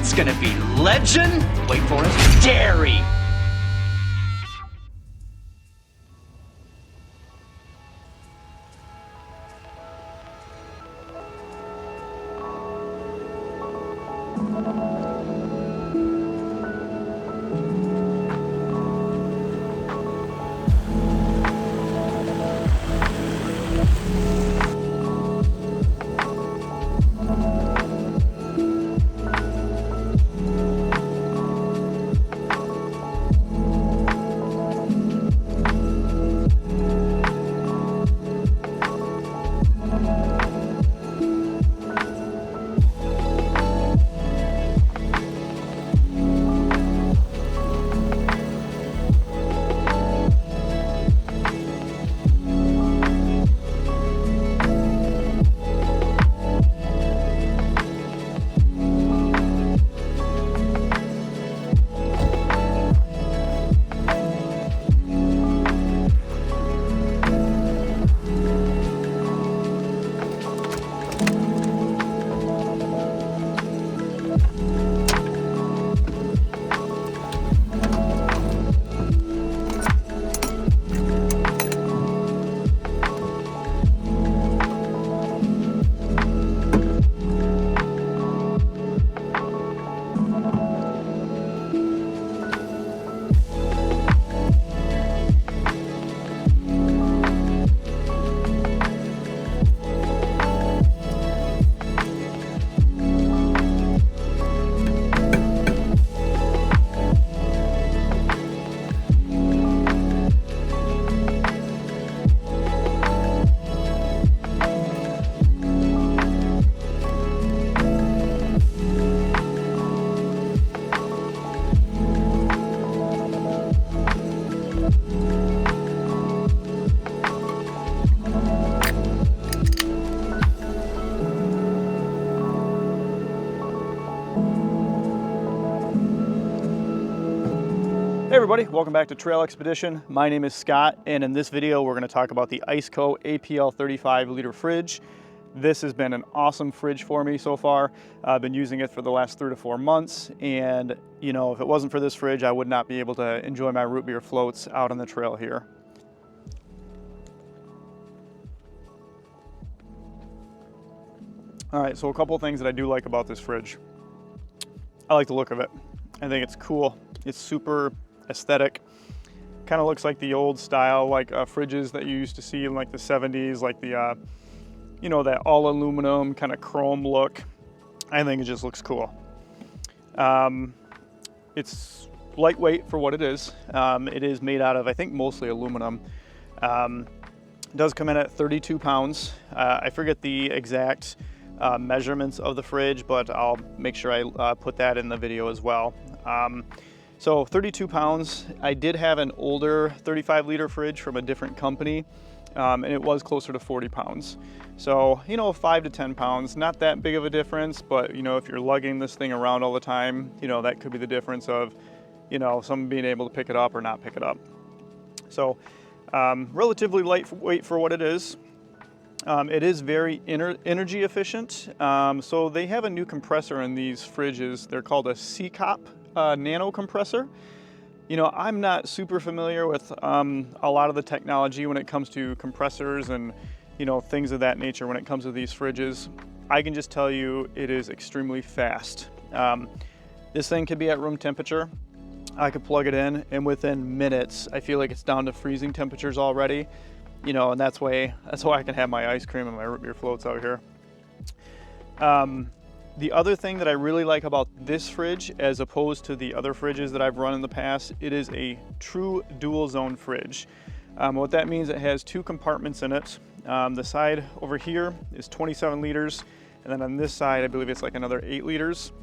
It's gonna be legend, wait for it, dairy. Hey everybody, welcome back to Trail Expedition. My name is Scott, and in this video we're going to talk about the IceCo APL35 liter fridge. This has been an awesome fridge for me so far. I've been using it for the last 3 to 4 months, and you know, if it wasn't for this fridge, I would not be able to enjoy my root beer floats out on the trail here. All right, so a couple of things that I do like about this fridge. I like the look of it. I think it's cool. It's super aesthetic. Kind of looks like the old style, like fridges that you used to see in like the 70s, like the, you know, that all aluminum kind of chrome look. I think it just looks cool. It's lightweight for what it is. It is made out of, I think, mostly aluminum. It does come in at 32 pounds. I forget the exact measurements of the fridge, but I'll make sure I put that in the video as well. So 32 pounds. I did have an older 35 liter fridge from a different company, and it was closer to 40 pounds. So, you know, 5 to 10 pounds, not that big of a difference, but you know, if you're lugging this thing around all the time, you know, that could be the difference of, you know, someone being able to pick it up or not pick it up. So relatively lightweight for what it is. It is very energy efficient. So they have a new compressor in these fridges. They're called a IceCo nano compressor. You know, I'm not super familiar with a lot of the technology when it comes to compressors and, you know, things of that nature when it comes to these fridges. I can just tell you it is extremely fast. This thing could be at room temperature. I could plug it in, and within minutes, I feel like it's down to freezing temperatures already. You know, and that's why I can have my ice cream and my root beer floats out here. The other thing that I really like about this fridge, as opposed to the other fridges that I've run in the past, it is a true dual zone fridge. What that means, it has 2 compartments in it. The side over here is 27 liters, and then on this side, I believe it's like another 8 liters.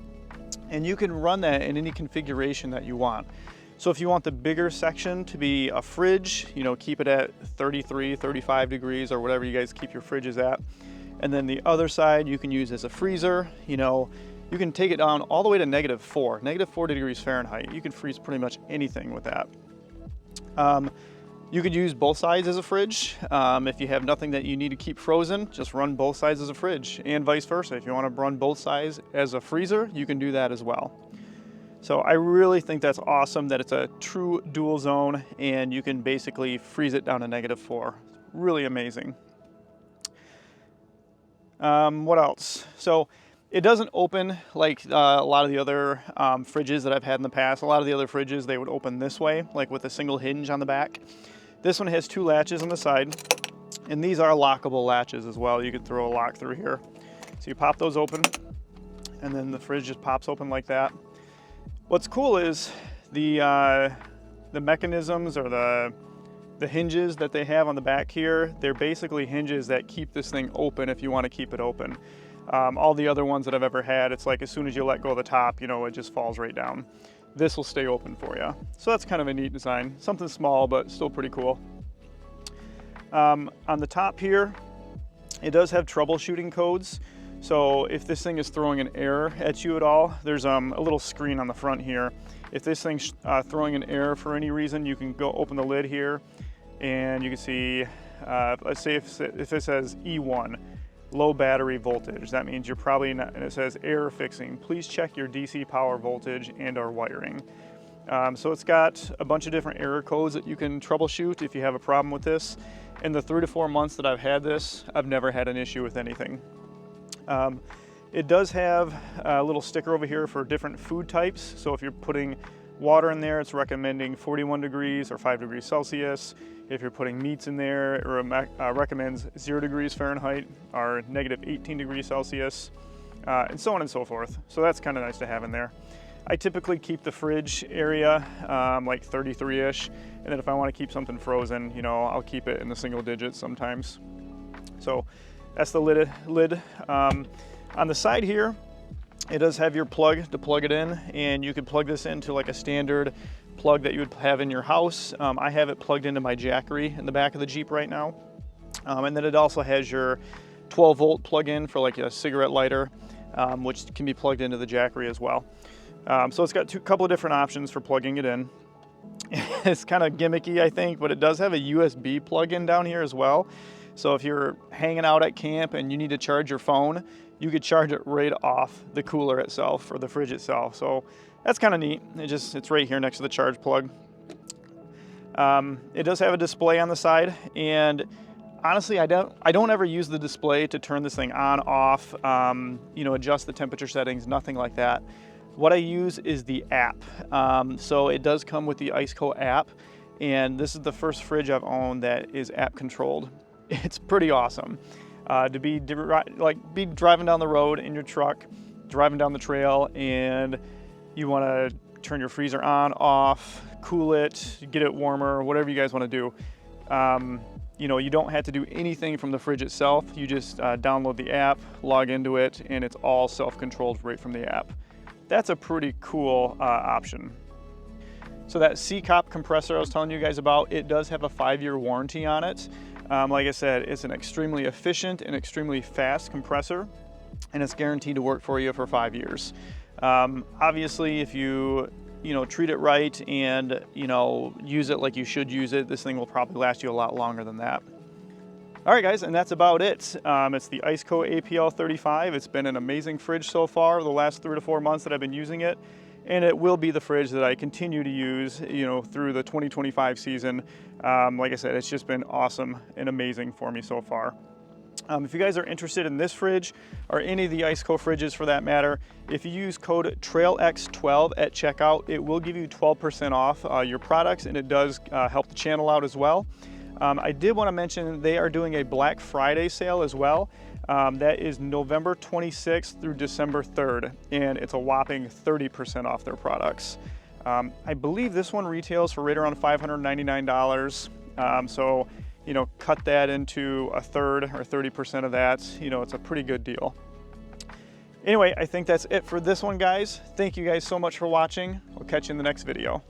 And you can run that in any configuration that you want. So if you want the bigger section to be a fridge, you know, keep it at 33, 35 degrees or whatever you guys keep your fridges at. And then the other side you can use as a freezer. You know, you can take it down all the way to -4 degrees Fahrenheit. You can freeze pretty much anything with that. You could use both sides as a fridge. If you have nothing that you need to keep frozen, just run both sides as a fridge, and vice versa. If you want to run both sides as a freezer, you can do that as well. So I really think that's awesome that it's a true dual zone and you can basically freeze it down to -4. Really amazing. What else? So it doesn't open like a lot of the other fridges that I've had in the past. A lot of the other fridges, they would open this way, like with a single hinge on the back. This one has 2 latches on the side, and these are lockable latches as well. You could throw a lock through here. So you pop those open, and then the fridge just pops open like that. What's cool is the mechanisms or the hinges that they have on the back here. They're basically hinges that keep this thing open if you want to keep it open. All the other ones that I've ever had, it's like as soon as you let go of the top, you know, it just falls right down. This will stay open for you. So that's kind of a neat design. Something small, but still pretty cool. On the top here, it does have troubleshooting codes. So if this thing is throwing an error at you at all, there's a little screen on the front here. If this thing's throwing an error for any reason, you can go open the lid here and you can see, let's say if it says E1, low battery voltage, that means you're probably not, and it says error fixing. Please check your DC power voltage and or wiring. So it's got a bunch of different error codes that you can troubleshoot if you have a problem with this. In the 3 to 4 months that I've had this, I've never had an issue with anything. It does have a little sticker over here for different food types. So if you're putting water in there, it's recommending 41 degrees or 5 degrees Celsius. If you're putting meats in there, it recommends 0 degrees Fahrenheit or -18 degrees Celsius, and so on and so forth. So that's kind of nice to have in there. I typically keep the fridge area like 33-ish, and then if I want to keep something frozen, you know, I'll keep it in the single digits sometimes. So that's the lid. On the side here, it does have your plug to plug it in, and you could plug this into like a standard plug that you would have in your house. I have it plugged into my Jackery in the back of the Jeep right now. And then it also has your 12-volt plug-in for like a cigarette lighter, which can be plugged into the Jackery as well. So it's got a couple of different options for plugging it in. It's kind of gimmicky, I think, but it does have a USB plug-in down here as well. So if you're hanging out at camp and you need to charge your phone, you could charge it right off the cooler itself or the fridge itself. So that's kind of neat. It's right here next to the charge plug. It does have a display on the side, and honestly, I don't ever use the display to turn this thing on, off, you know, adjust the temperature settings, nothing like that. What I use is the app. So it does come with the IceCo app, and this is the first fridge I've owned that is app controlled. It's pretty awesome to be driving down the road in your truck, driving down the trail, and you want to turn your freezer on, off, cool it, get it warmer, whatever you guys want to do. You know, you don't have to do anything from the fridge itself. You just download the app, log into it, and it's all self-controlled right from the app. That's a pretty cool option. So that IceCo compressor I was telling you guys about, it does have a 5-year warranty on it. Like I said, it's an extremely efficient and extremely fast compressor, and it's guaranteed to work for you for 5 years. Obviously, if you treat it right and, you know, use it like you should use it, this thing will probably last you a lot longer than that. All right, guys, and that's about it. It's the IceCo APL35. It's been an amazing fridge so far the last 3 to 4 months that I've been using it. And it will be the fridge that I continue to use, you know, through the 2025 season. Like I said, it's just been awesome and amazing for me so far. If you guys are interested in this fridge or any of the IceCo fridges for that matter, if you use code TRAILX12 at checkout, it will give you 12% off your products, and it does help the channel out as well. I did want to mention they are doing a Black Friday sale as well. That is November 26th through December 3rd, and it's a whopping 30% off their products. I believe this one retails for right around $599. So, you know, cut that into a third or 30% of that, you know, it's a pretty good deal. Anyway, I think that's it for this one, guys. Thank you guys so much for watching. I'll catch you in the next video.